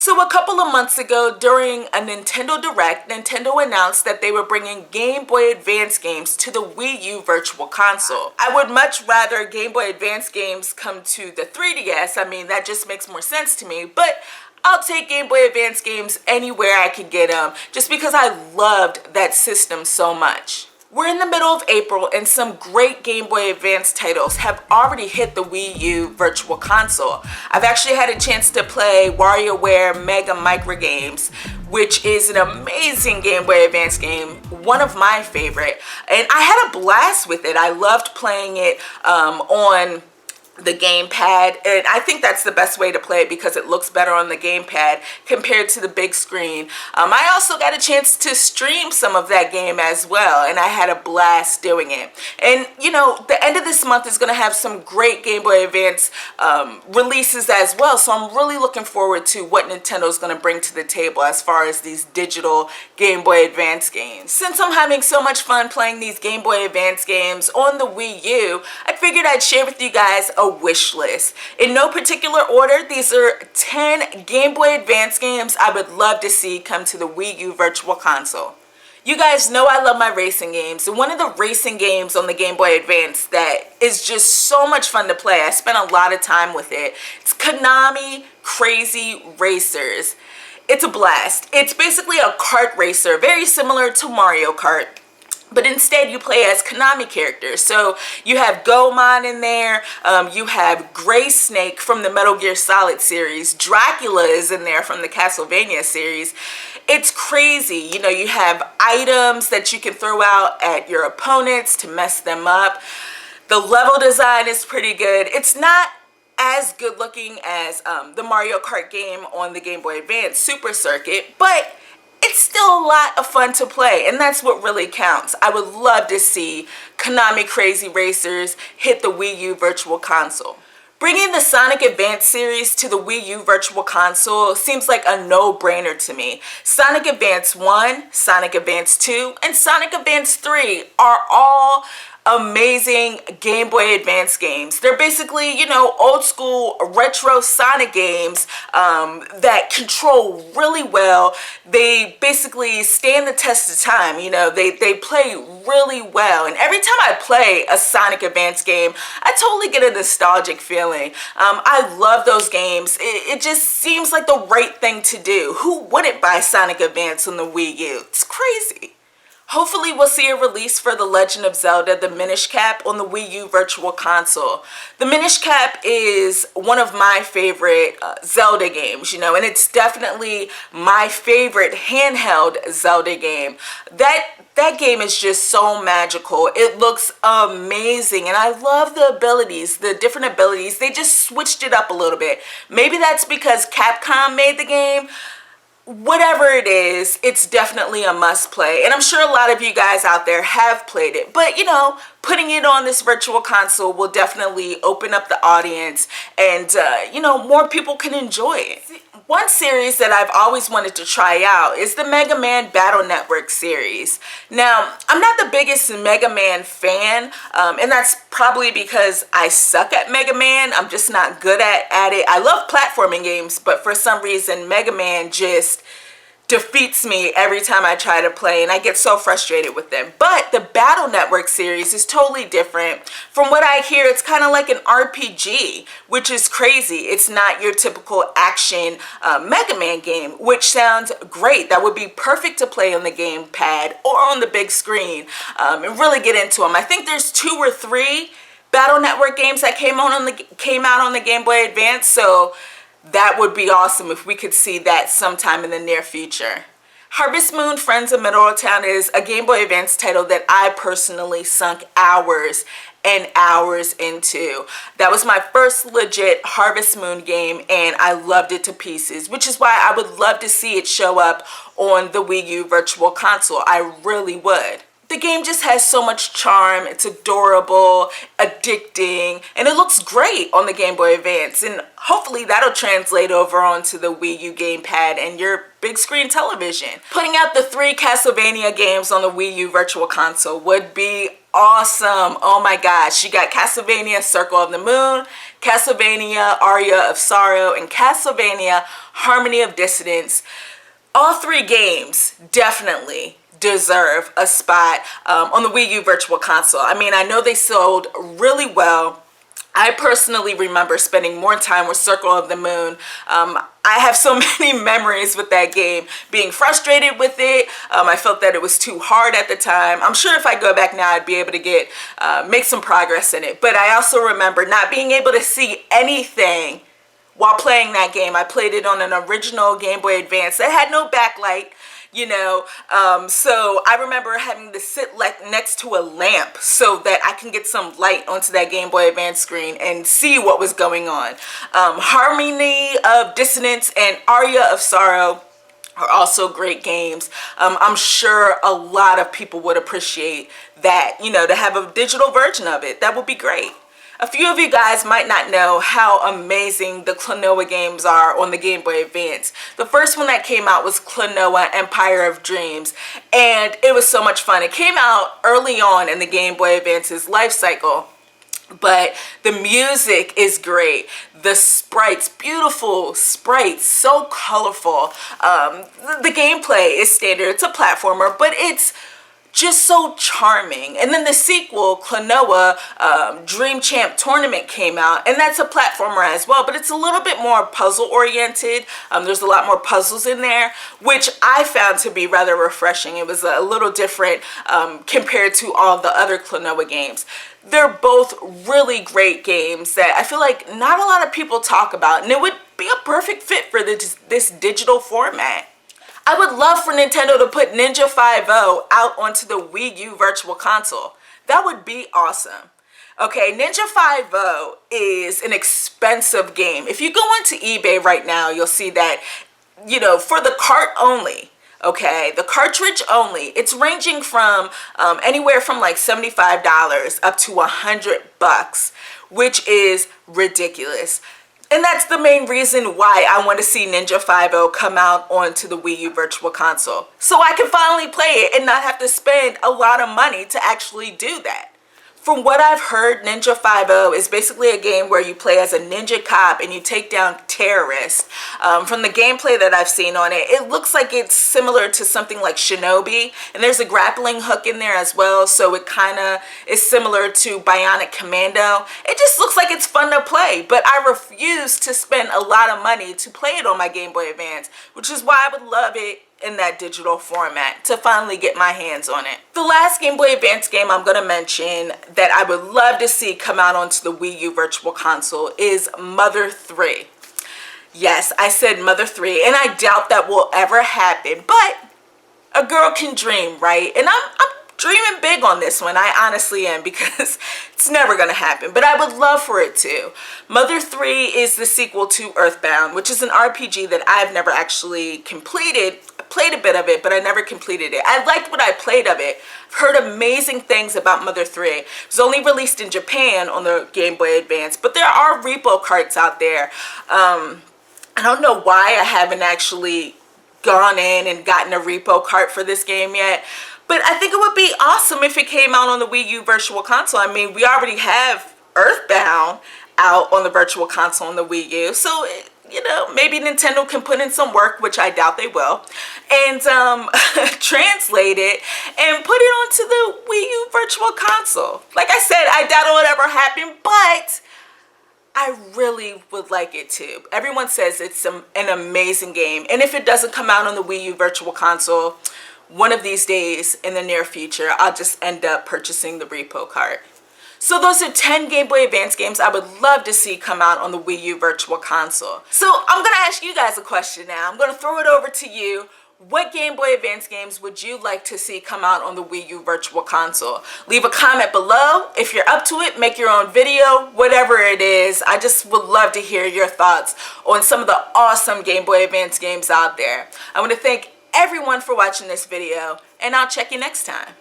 So a couple of months ago during a Nintendo Direct, Nintendo announced that they were bringing Game Boy Advance games to the Wii U Virtual Console. I would much rather Game Boy Advance games come to the 3DS. I mean, that just makes more sense to me, but I'll take Game Boy Advance games anywhere I can get them just because I loved that system so much. We're in the middle of April and some great Game Boy Advance titles have already hit the Wii U Virtual Console. I've actually had a chance to play WarioWare Mega Micro Games, which is an amazing Game Boy Advance game, one of my favorite, and I had a blast with it. I loved playing it on the gamepad, and I think that's the best way to play it because it looks better on the gamepad compared to the big screen. I also got a chance to stream some of that game as well, and I had a blast doing it. And you know, the end of this month is going to have some great Game Boy Advance releases as well, so I'm really looking forward to what Nintendo's going to bring to the table as far as these digital Game Boy Advance games. Since I'm having so much fun playing these Game Boy Advance games on the Wii U, I figured I'd share with you guys a wish list. In no particular order, these are 10 Game Boy Advance games I would love to see come to the Wii U Virtual Console. You guys know I love my racing games, and one of the racing games on the Game Boy Advance that is just so much fun to play, I spent a lot of time with it, it's Konami Crazy Racers. It's a blast. It's basically a kart racer, very similar to Mario Kart, but instead you play as Konami characters. So you have Goemon in there, you have Gray Snake from the Metal Gear Solid series, Dracula is in there from the Castlevania series. It's crazy. You know, you have items that you can throw out at your opponents to mess them up. The level design is pretty good. It's not as good looking as the Mario Kart game on the Game Boy Advance Super Circuit, but it's still a lot of fun to play, and that's what really counts. I would love to see Konami Crazy Racers hit the Wii U Virtual Console. Bringing the Sonic Advance series to the Wii U Virtual Console seems like a no-brainer to me. Sonic Advance 1, Sonic Advance 2, and Sonic Advance 3 are all amazing Game Boy Advance games. They're basically, you know, old school retro Sonic games that control really well. They basically stand the test of time. You know, they play really well. And every time I play a Sonic Advance game, I totally get a nostalgic feeling. I love those games. It just seems like the right thing to do. Who wouldn't buy Sonic Advance on the Wii U? It's crazy. Hopefully we'll see a release for The Legend of Zelda, the Minish Cap on the Wii U Virtual Console. The Minish Cap is one of my favorite Zelda games, you know, and it's definitely my favorite handheld Zelda game. That game is just so magical. It looks amazing, and I love the abilities, the different abilities. They just switched it up a little bit. Maybe that's because Capcom made the game. Whatever it is, it's definitely a must play, and I'm sure a lot of you guys out there have played it, but you know, putting it on this virtual console will definitely open up the audience, and you know, more people can enjoy it. One series that I've always wanted to try out is the Mega Man Battle Network series. Now, I'm not the biggest Mega Man fan, and that's probably because I suck at Mega Man. I'm just not good at it. I love platforming games, but for some reason, Mega Man just defeats me every time I try to play, and I get so frustrated with them. But the Battle Network series is totally different. From what I hear, it's kind of like an RPG, which is crazy. It's not your typical action Mega Man game, which sounds great. That would be perfect to play on the gamepad or on the big screen and really get into them. I think there's 2 or 3 Battle Network games that came out on the Game Boy Advance, so that would be awesome if we could see that sometime in the near future. Harvest Moon Friends of Middle Town is a Game Boy Advance title that I personally sunk hours and hours into. That was my first legit Harvest Moon game, and I loved it to pieces, which is why I would love to see it show up on the Wii U Virtual Console. I really would. The game just has so much charm. It's adorable, addicting, and it looks great on the Game Boy Advance, and hopefully that'll translate over onto the Wii U gamepad and your big screen television. Putting out the 3 Castlevania games on the Wii U Virtual Console would be awesome. Oh my gosh. You got Castlevania Circle of the Moon, Castlevania Aria of Sorrow, and Castlevania Harmony of Dissonance. All three games definitely deserve a spot on the Wii U Virtual Console. I mean, I know they sold really well. I personally remember spending more time with Circle of the Moon. I have so many memories with that game, being frustrated with it. I felt that it was too hard at the time. I'm sure if I go back now, I'd be able to make some progress in it. But I also remember not being able to see anything while playing that game. I played it on an original Game Boy Advance that had no backlight, you know, so I remember having to sit next to a lamp so that I can get some light onto that Game Boy Advance screen and see what was going on. Harmony of Dissonance and Aria of Sorrow are also great games. I'm sure a lot of people would appreciate that, you know, to have a digital version of it. That would be great. A few of you guys might not know how amazing the Klonoa games are on the Game Boy Advance. The first one that came out was Klonoa Empire of Dreams, and it was so much fun. It came out early on in the Game Boy Advance's life cycle, but the music is great. The sprites, beautiful sprites, so colorful. The gameplay is standard. It's a platformer, but it's just so charming. And then the sequel, Klonoa Dream Champ Tournament, came out, and that's a platformer as well, but it's a little bit more puzzle oriented. There's a lot more puzzles in there, which I found to be rather refreshing. It was a little different compared to all the other Klonoa games. They're both really great games that I feel like not a lot of people talk about, and it would be a perfect fit for this digital format. I would love for Nintendo to put Ninja 5.0 out onto the Wii U Virtual Console. That would be awesome. Okay, Ninja 5.0 is an expensive game. If you go onto eBay right now, you'll see that, you know, for the cart only, okay, the cartridge only, it's ranging from anywhere from like $75 up to $100, which is ridiculous. And that's the main reason why I want to see Ninja 5.0 come out onto the Wii U Virtual Console, so I can finally play it and not have to spend a lot of money to actually do that. From what I've heard, Ninja 5.0 is basically a game where you play as a ninja cop and you take down terrorists. From the gameplay that I've seen on it, it looks like it's similar to something like Shinobi, and there's a grappling hook in there as well, so it kind of is similar to Bionic Commando. It just looks like it's fun to play, but I refuse to spend a lot of money to play it on my Game Boy Advance, which is why I would love it in that digital format to finally get my hands on it. The last Game Boy Advance game I'm going to mention that I would love to see come out onto the Wii U Virtual Console is Mother 3. Yes, I said Mother 3, and I doubt that will ever happen, but a girl can dream, right? And I'm dreaming big on this one. I honestly am, because it's never going to happen, but I would love for it to. Mother 3 is the sequel to Earthbound, which is an RPG that I've never actually completed. I played a bit of it, but I never completed it. I liked what I played of it. I've heard amazing things about Mother 3. It was only released in Japan on the Game Boy Advance, but there are Repo Carts out there. I don't know why I haven't actually gone in and gotten a Repo Cart for this game yet, but I think it would be awesome if it came out on the Wii U Virtual Console. I mean, we already have Earthbound out on the Virtual Console on the Wii U, so you know, maybe Nintendo can put in some work, which I doubt they will, and translate it and put it onto the Wii U Virtual Console. Like I said, I doubt it would ever happen, but I really would like it to. Everyone says it's an amazing game, and if it doesn't come out on the Wii U Virtual Console, one of these days in the near future, I'll just end up purchasing the Repo Cart. So those are 10 Game Boy Advance games I would love to see come out on the Wii U Virtual Console. So I'm going to ask you guys a question now. I'm going to throw it over to you. What Game Boy Advance games would you like to see come out on the Wii U Virtual Console? Leave a comment below. If you're up to it, make your own video, whatever it is. I just would love to hear your thoughts on some of the awesome Game Boy Advance games out there. I want to thank everyone for watching this video, and I'll check you next time.